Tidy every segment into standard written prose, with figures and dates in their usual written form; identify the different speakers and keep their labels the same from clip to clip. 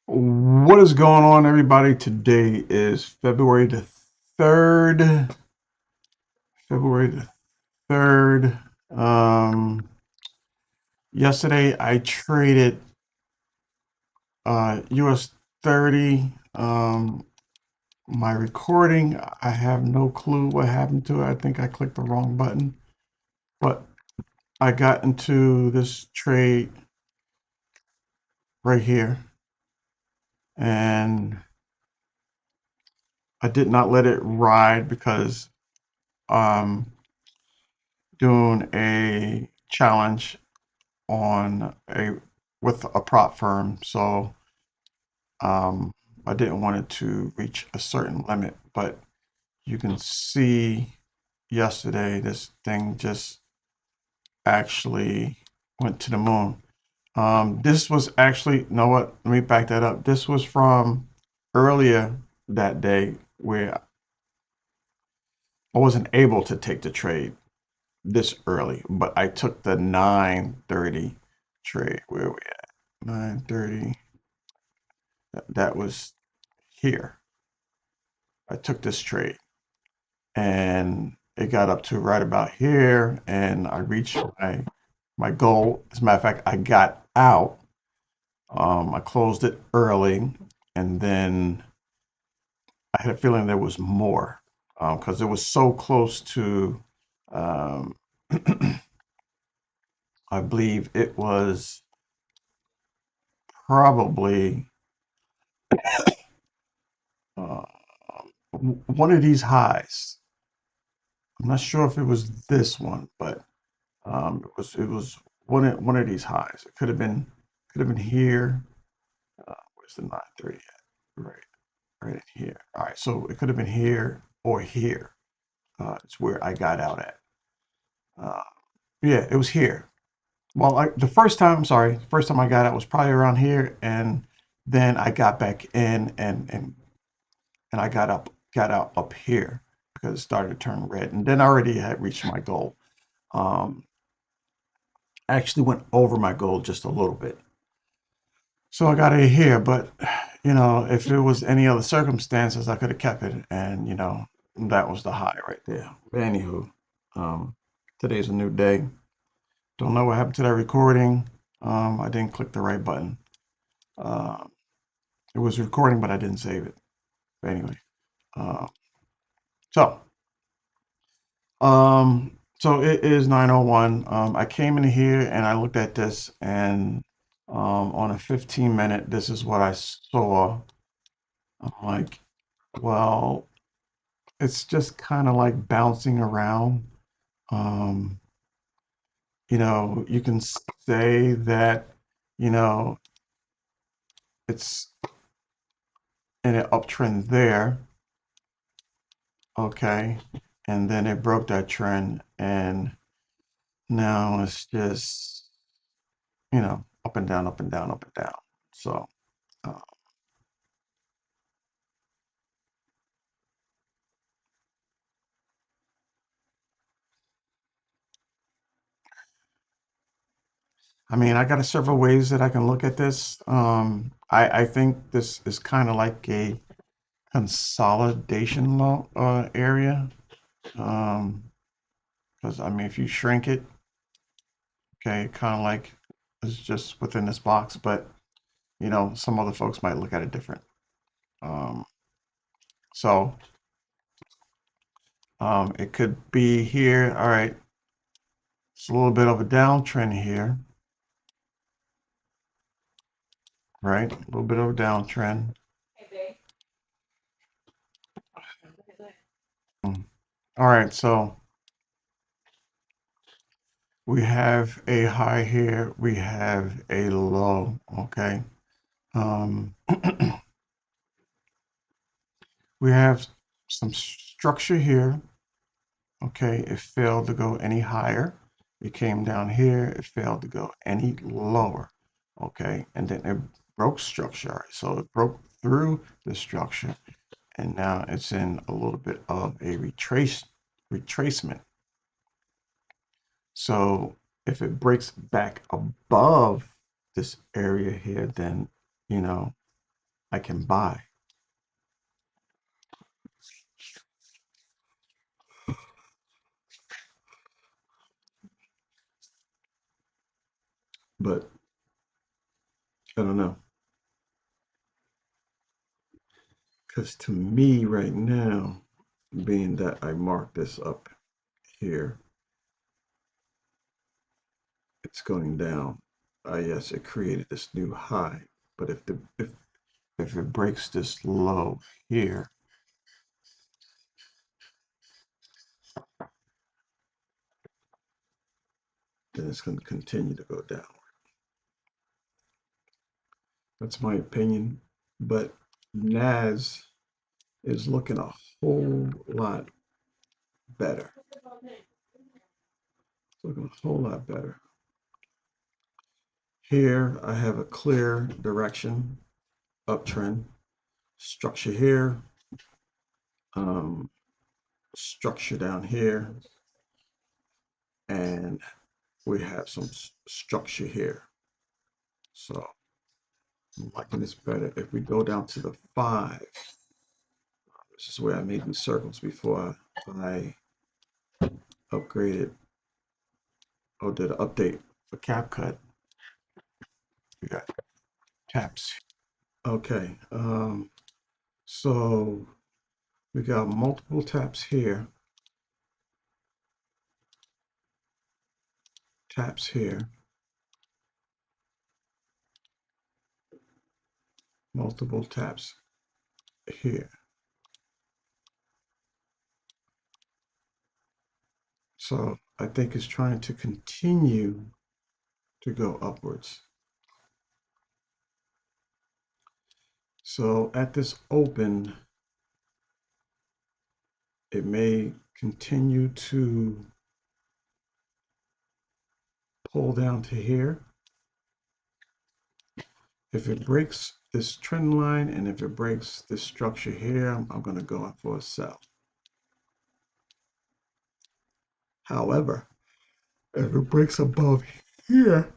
Speaker 1: What is going on, everybody? Today is February the 3rd. February the 3rd. Um, Yesterday I traded US30. My recording, I have no clue what happened to it. I think I clicked the wrong button, but I got into this trade right here and I did not let it ride because um doing a challenge on a with a prop firm, so um, I didn't want it to reach a certain limit. But you can see yesterday this thing just actually went to the moon. This was actually, you know what? Let me back that up. This was from earlier that day where I wasn't able to take the trade this early, but I took the 9:30 trade. Where we at? 9:30. That was here. I took this trade and it got up to right about here and I reached my goal. As a matter of fact, I got out. I closed it early and then I had a feeling there was more because it was so close to, um, I believe it was probably uh, one of these highs. I'm not sure if it was this one, but it was one of these highs. It could have been here. Where's the 9:30 at? Right in here. All right, so it could have been here or here. It's where I got out at. Uh, yeah, it was here. Well, the first time, I'm sorry, the first time I got out was probably around here, and then I got back in and I got out up here because it started to turn red, and then I already had reached my goal. Um, I actually went over my goal just a little bit. So I got it here, but if it was any other circumstances, I could have kept it, and that was the high right there. But anywho, um, today's a new day. Don't know what happened to that recording. I didn't click the right button. Uh, it was recording, but I didn't save it. But anyway, uh, so so it is 9:01. I came in here and I looked at this, and on a 15-minute, this is what I saw. I'm like, well, it's just kind of like bouncing around. Um, you can say that, you know, it's in an uptrend there, okay, and then it broke that trend, and now it's just, up and down, up and down, up and down. So, uh, I mean, I got several ways that I can look at this. I think this is kind of like a consolidation area. Um, because I mean, if you shrink it, okay, kind of like it's just within this box, but some other folks might look at it different. Um, so it could be here. All right, it's a little bit of a downtrend here, right? A little bit of a downtrend. Mm. All right, so we have a high here. We have a low. Okay. Um, we have some structure here. Okay, it failed to go any higher. It came down here, it failed to go any lower. Okay, and then it broke structure. So it broke through the structure, and now it's in a little bit of a retracement. So if it breaks back above this area here, then you know I can buy. But I don't know. Because to me right now, being that I marked this up here, it's going down. Yes, it created this new high. But if it breaks this low here, then it's going to continue to go down. That's my opinion. But NAS is looking a whole lot better. It's looking a whole lot better. Here I have a clear direction, uptrend, structure here, structure down here, and we have some structure here. So I'm liking this better. If we go down to the 5, this is where I made these circles before I upgraded or did an update for CapCut. We got taps. Okay, so we got multiple taps here, taps here, multiple taps here. So I think it's trying to continue to go upwards. So at this open, it may continue to pull down to here. If it breaks this trend line and if it breaks this structure here, I'm going to go in for a sell. However, if it breaks above here,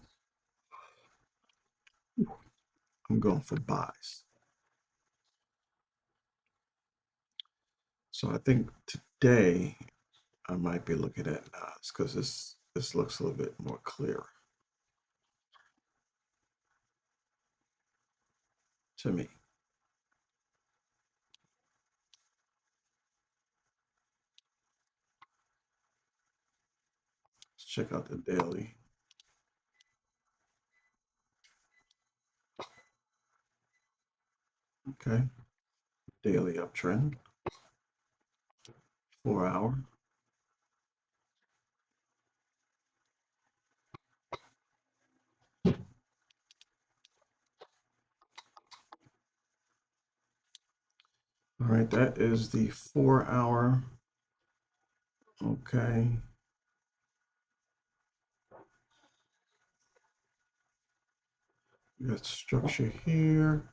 Speaker 1: I'm going for buys. So I think today I might be looking at NOS because this looks a little bit more clear to me. Let's check out the daily. Okay, daily uptrend, 4 hour. All right, that is the 4 hour. Okay. We got structure here.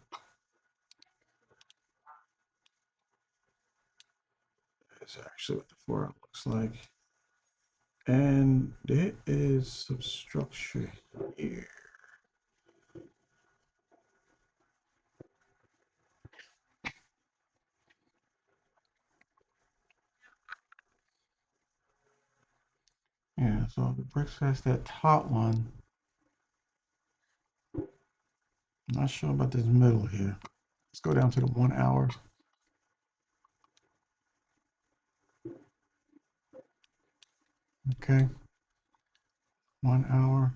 Speaker 1: That's actually what the 4 hour looks like. And there is some structure here. Yeah, so the bricks has that top one. I'm not sure about this middle here. Let's go down to the 1 hour. Okay. 1 hour.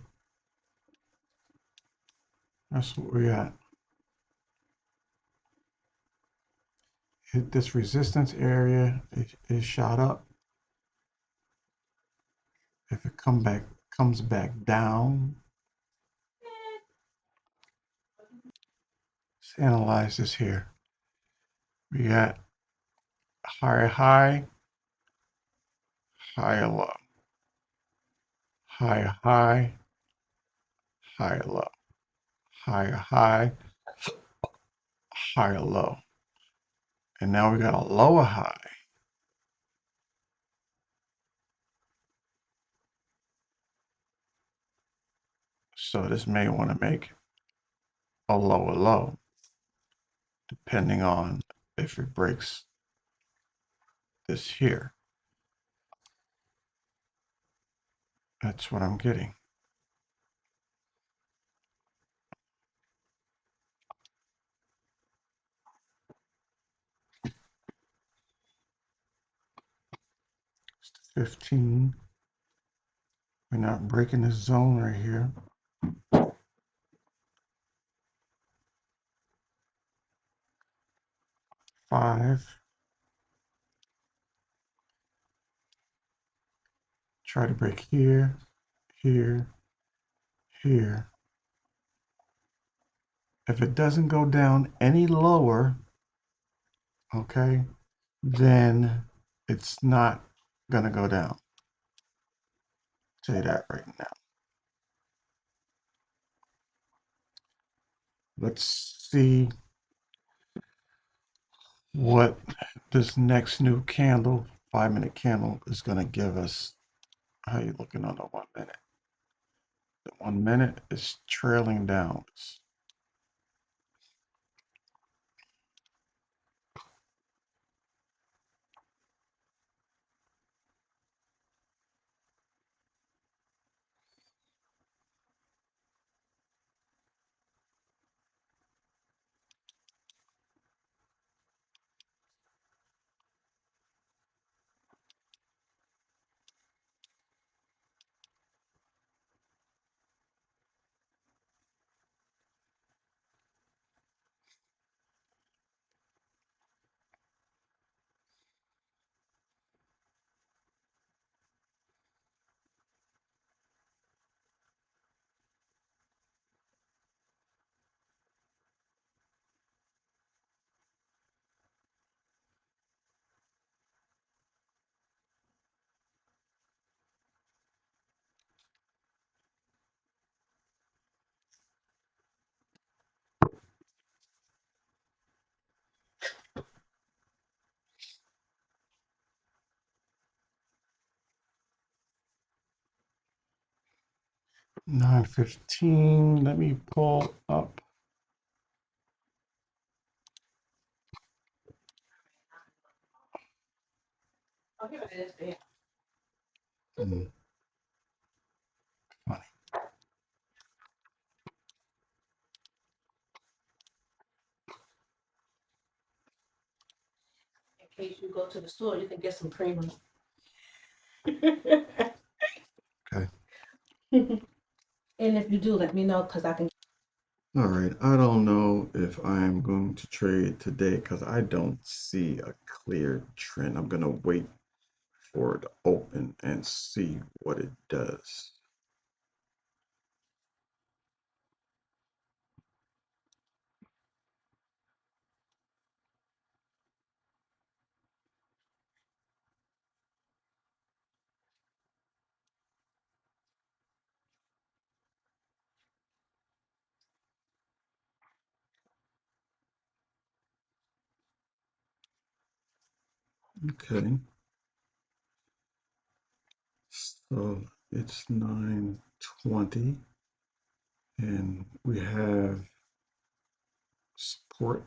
Speaker 1: That's what we got. Hit this resistance area. It is shot up. If it comes back down, let's analyze this here. We got higher high, higher low, higher high, higher low, higher high, higher low. And now we got a lower high. So this may want to make a lower low. depending on if it breaks this here. That's what I'm getting. It's 15. We're not breaking this zone right here. 5. Try to break here, here, here. If it doesn't go down any lower, okay, then it's not gonna go down. I'll tell you that right now. Let's see what this next new candle, 5-minute candle, is gonna give us. How you looking on the 1 minute? The 1 minute is trailing down. $9.15. Let me pull up. Hmm, funny.
Speaker 2: In case you go to the store, you can get some creamer.
Speaker 1: Okay.
Speaker 2: And if you do, let me know because I can.
Speaker 1: All right. I don't know if I'm going to trade today because I don't see a clear trend. I'm gonna wait for it to open and see what it does. Okay. So it's 9:20 and we have support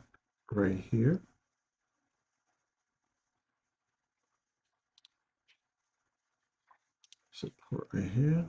Speaker 1: right here. Support right here.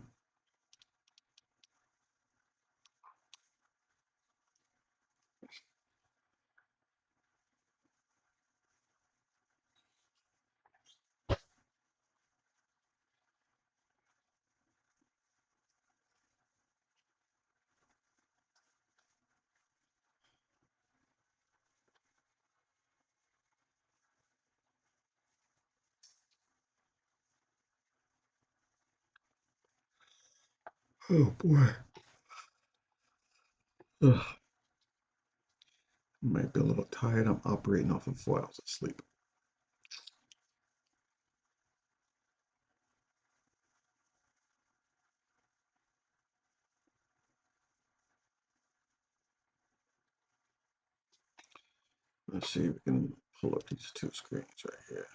Speaker 1: Oh boy. Ugh. Might be a little tired. I'm operating off of 4 hours of sleep. Let's see if we can pull up these two screens right here.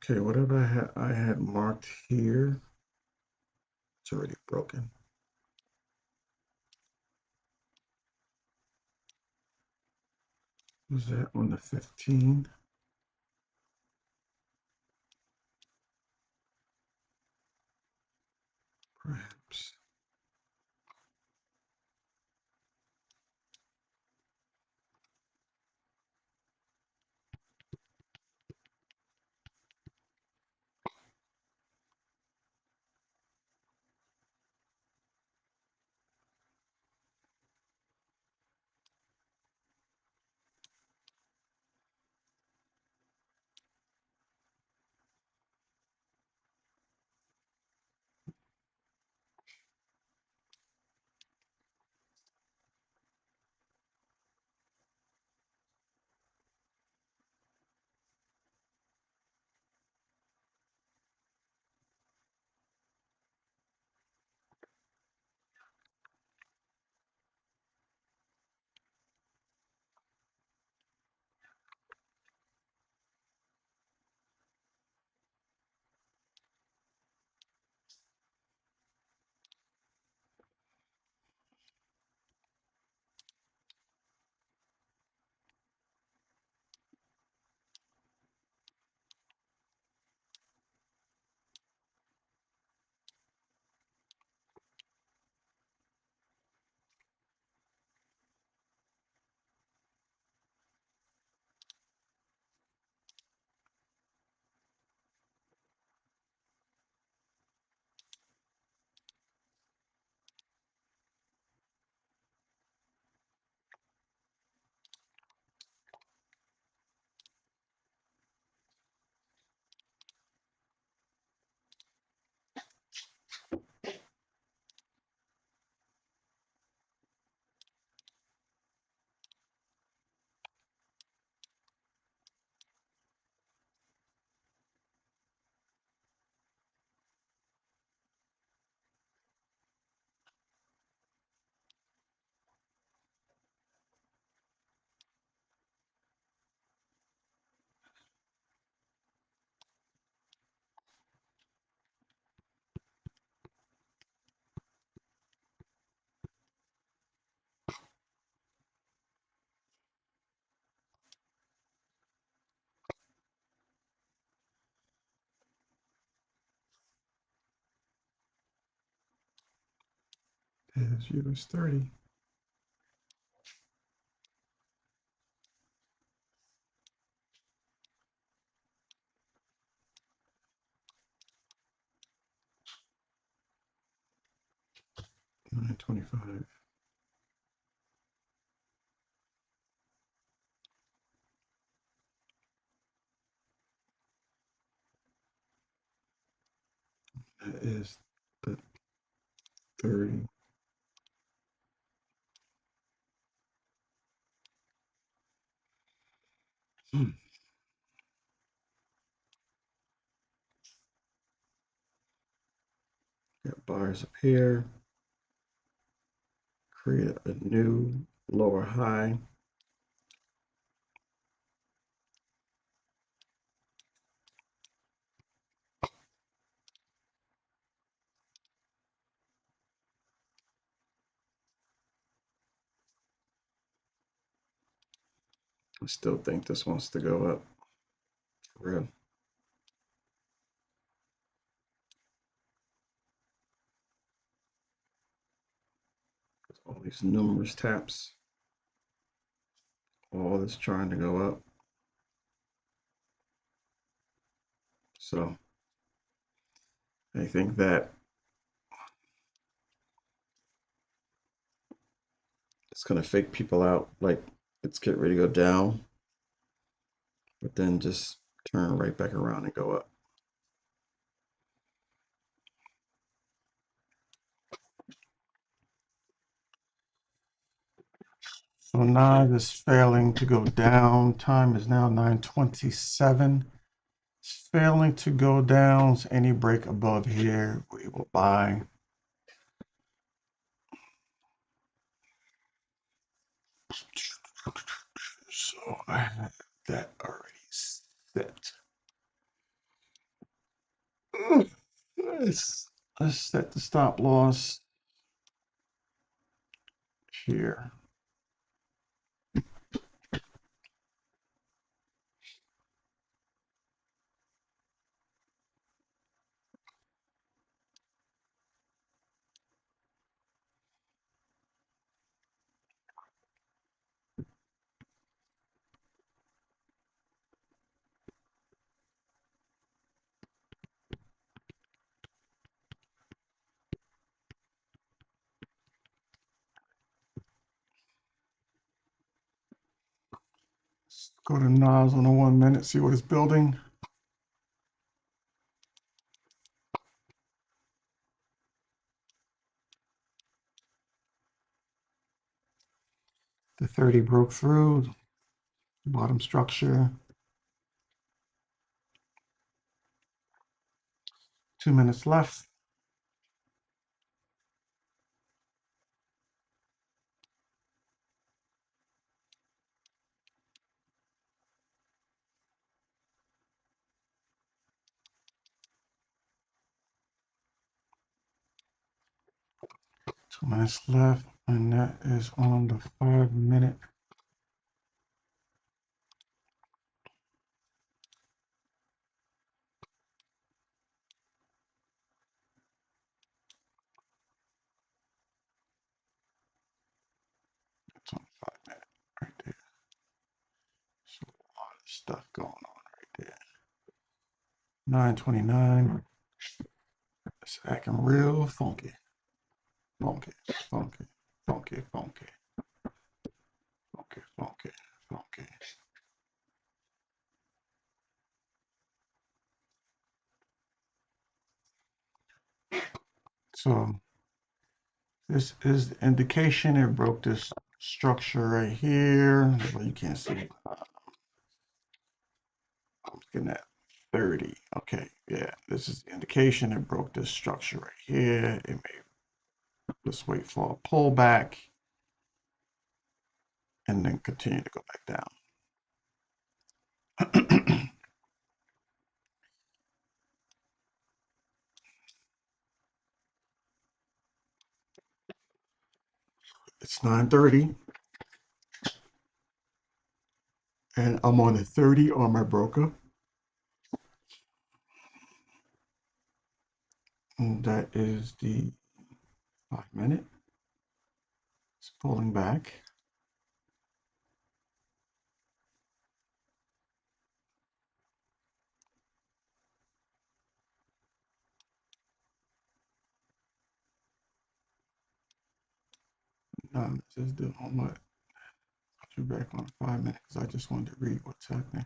Speaker 1: Okay, whatever I had marked here, it's already broken. Was that on the 15? Perhaps. There's US30. $9.25. That is the 30. Hmm. Got buyers up here. Create a new lower high. I still think this wants to go up. For real. All these numerous taps. All this trying to go up. So I think that it's gonna fake people out, like it's getting ready to go down, but then just turn right back around and go up. So now it's failing to go down. Time is now 9:27. It's failing to go down. So any break above here, we will buy. So I have that already set. Let's set the stop loss here. Let's go to Nas on the 1 minute, see what it's building. The 30 broke through, bottom structure. 2 minutes left. Two minutes left, and that is on the 5 minute. It's on the 5 minute right there. So a lot of stuff going on right there. 9:29. It's acting real funky. Funky, funky, funky, funky, funky, funky, funky. So this is the indication it broke this structure right here. Well, you can't see it. I'm looking at 30. Okay, yeah, this is the indication it broke this structure right here. It may, let's wait for a pullback and then continue to go back down. It's 9:30 and I'm on the 30 on my broker. And that is the 5 minute. It's pulling back. This is doing what? Put you back on 5 minutes because I just wanted to read what's happening.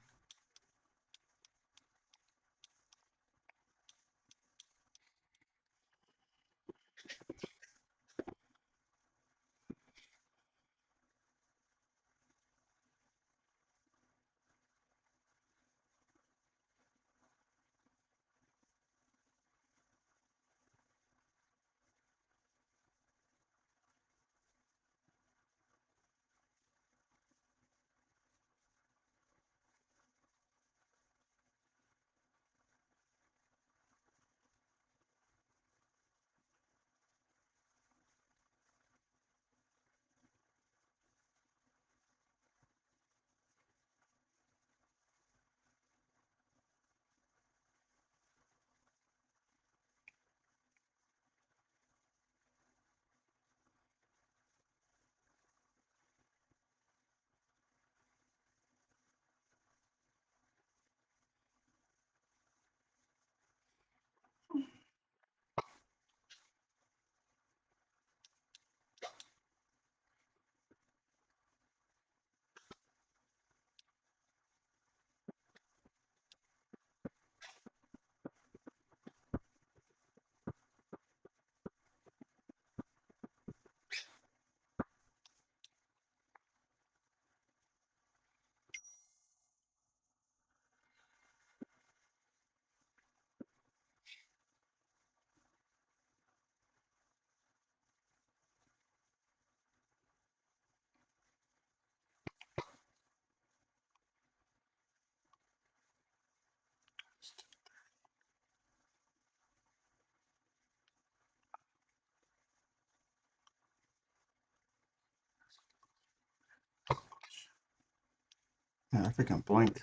Speaker 1: Yeah, I freaking blink.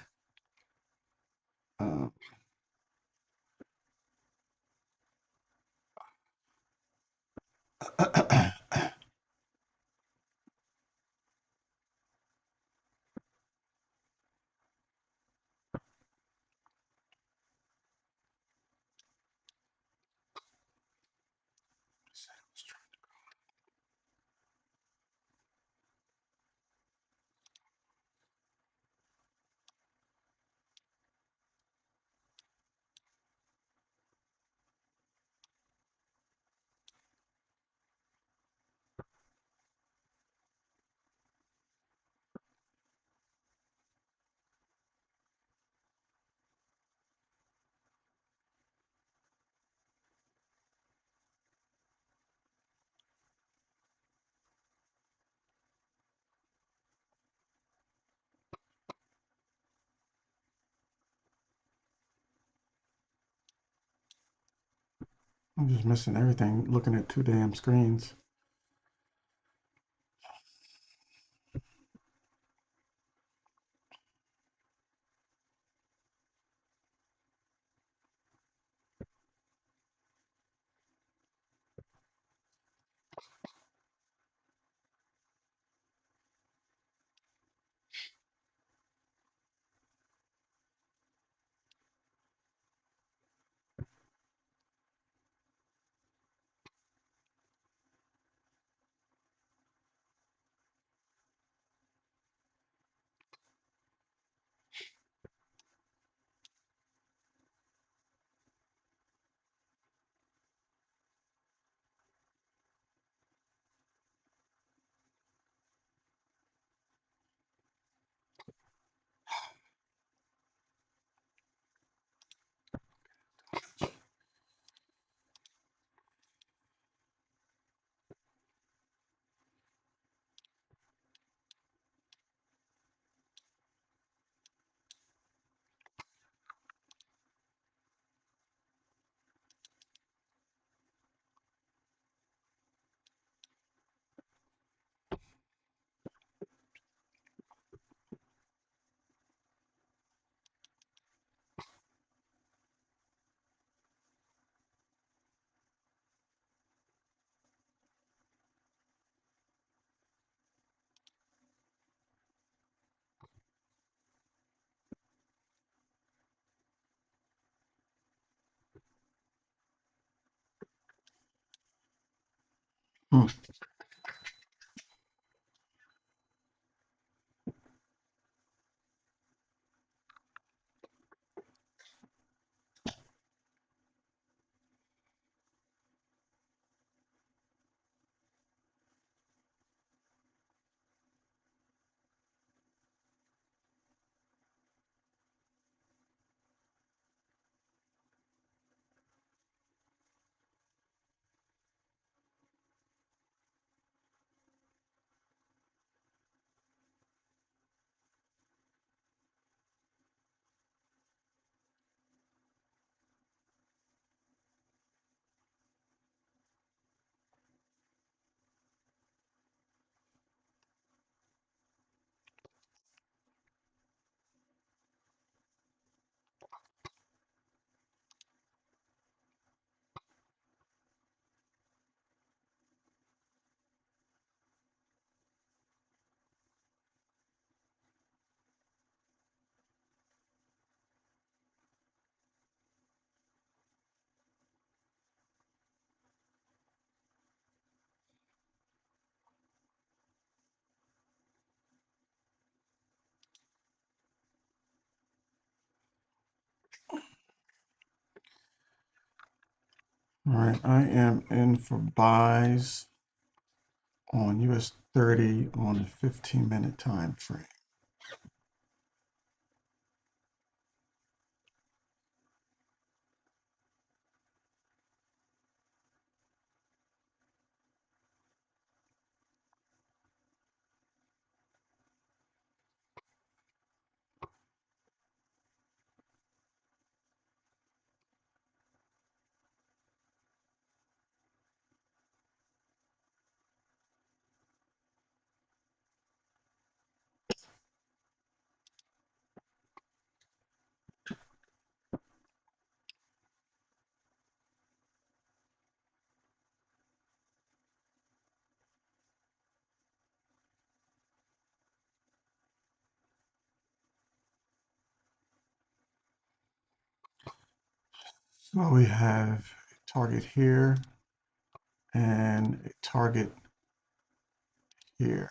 Speaker 1: Uh, I'm just missing everything looking at two damn screens. Hmm. All right, I am in for buys on US30 on the 15-minute time frame. So we have a target here and a target here.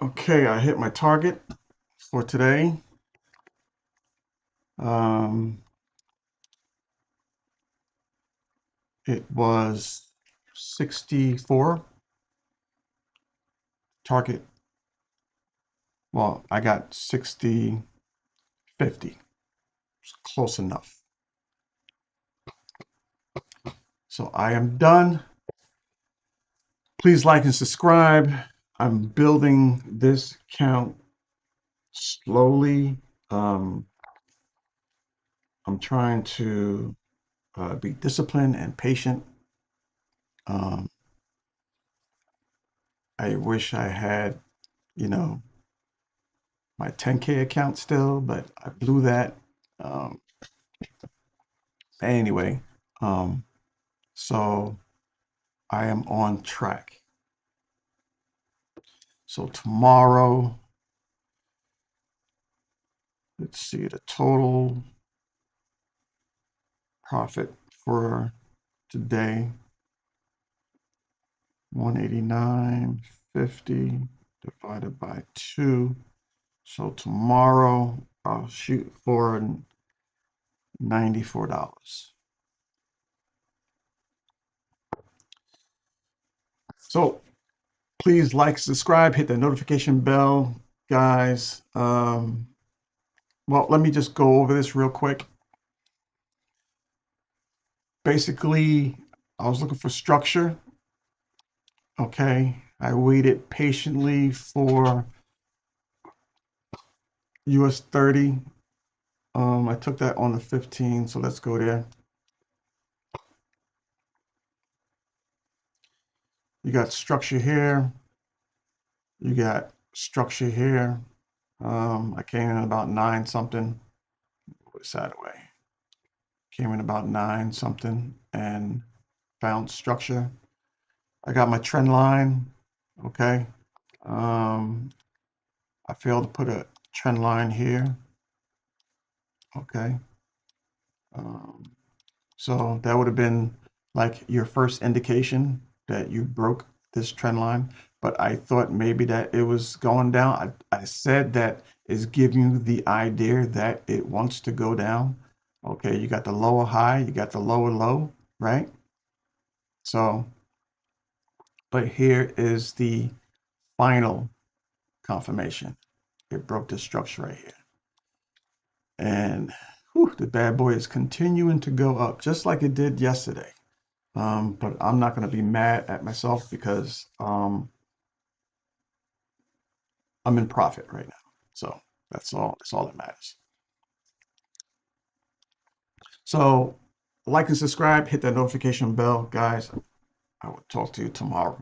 Speaker 1: Okay, I hit my target for today. Um, it was 64 target. Well, I got 60, 50. It's close enough. So I am done. Please like and subscribe. I'm building this count slowly. Um, I'm trying to be disciplined and patient. Um, I wish I had, you know, my 10K account still, but I blew that. Um, anyway, um, so I am on track. So tomorrow, let's see the total profit for today, 189.50 divided by 2. So tomorrow I'll shoot for $94. So please like, subscribe, hit the notification bell, guys. Well, let me just go over this real quick. Basically, I was looking for structure. Okay, I waited patiently for US30. I took that on the 15, so let's go there. You got structure here. You got structure here. I came in about 9 something. What's that away? Came in about 9 something and found structure. I got my trend line. Okay. Um, I failed to put a trend line here. Okay. Um, so that would have been like your first indication that you broke this trend line. But I thought maybe that it was going down. I said that is giving you the idea that it wants to go down. Okay, you got the lower high, you got the lower low, right? So, but here is the final confirmation. It broke the structure right here. And whew, the bad boy is continuing to go up just like it did yesterday. But I'm not going to be mad at myself because I'm in profit right now. So that's all. That's all that matters. So like and subscribe, hit that notification bell, guys. I will talk to you tomorrow.